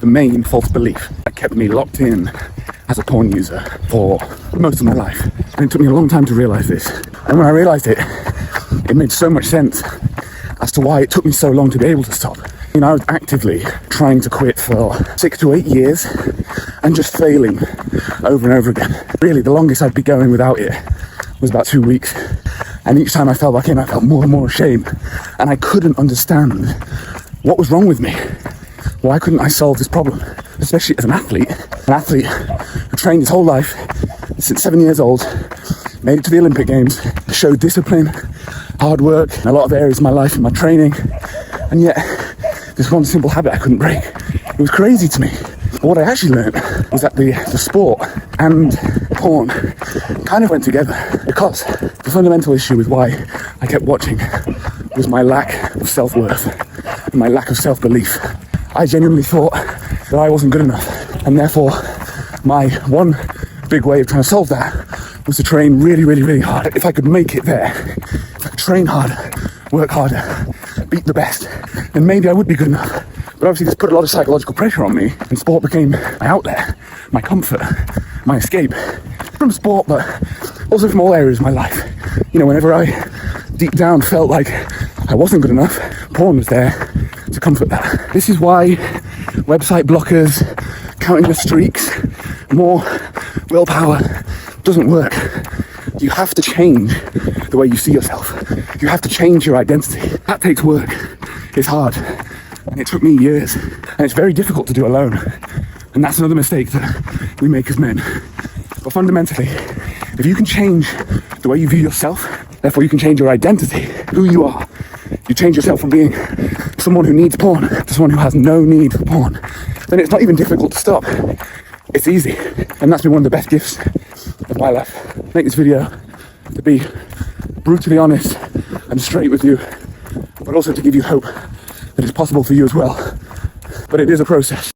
the main false belief that kept me locked in as a porn user for most of my life. And it took me a long time to realize this. And when I realized it, it made so much sense as to why it took me so long to be able to stop. You know, I was actively trying to quit for 6 to 8 years and just failing over and over again. Really, the longest I'd be going without it was about 2 weeks. And each time I fell back in, I felt more and more ashamed. And I couldn't understand what was wrong with me. Why couldn't I solve this problem? Especially as an athlete who trained his whole life since 7 years old, made it to the Olympic Games, showed discipline, hard work in a lot of areas of my life, in my training, and yet this one simple habit I couldn't break. It was crazy to me. But what I actually learned was that the sport and porn kind of went together, because the fundamental issue with why I kept watching was my lack of self-worth and my lack of self-belief. I genuinely thought that I wasn't good enough, and therefore my one big way of trying to solve that was to train really, really, really hard. If I could make it there, if I could train harder, work harder, beat the best, then maybe I would be good enough. But obviously this put a lot of psychological pressure on me, and sport became my outlet, my comfort, my escape from sport, but also from all areas of my life. You know, whenever I deep down felt like I wasn't good enough, porn was there to comfort that. This is why website blockers, counting the streaks, more willpower doesn't work. You have to change the way you see yourself. You have to change your identity. That takes work. It's hard. And it took me years. And it's very difficult to do alone. And that's another mistake that we make as men. But fundamentally, if you can change the way you view yourself, therefore you can change your identity, who you are. You change yourself from being someone who needs porn to someone who has no need for porn. Then it's not even difficult to stop. It's easy. And that's been one of the best gifts of my life. I make this video to be brutally honest and straight with you, but also to give you hope that it's possible for you as well. But it is a process.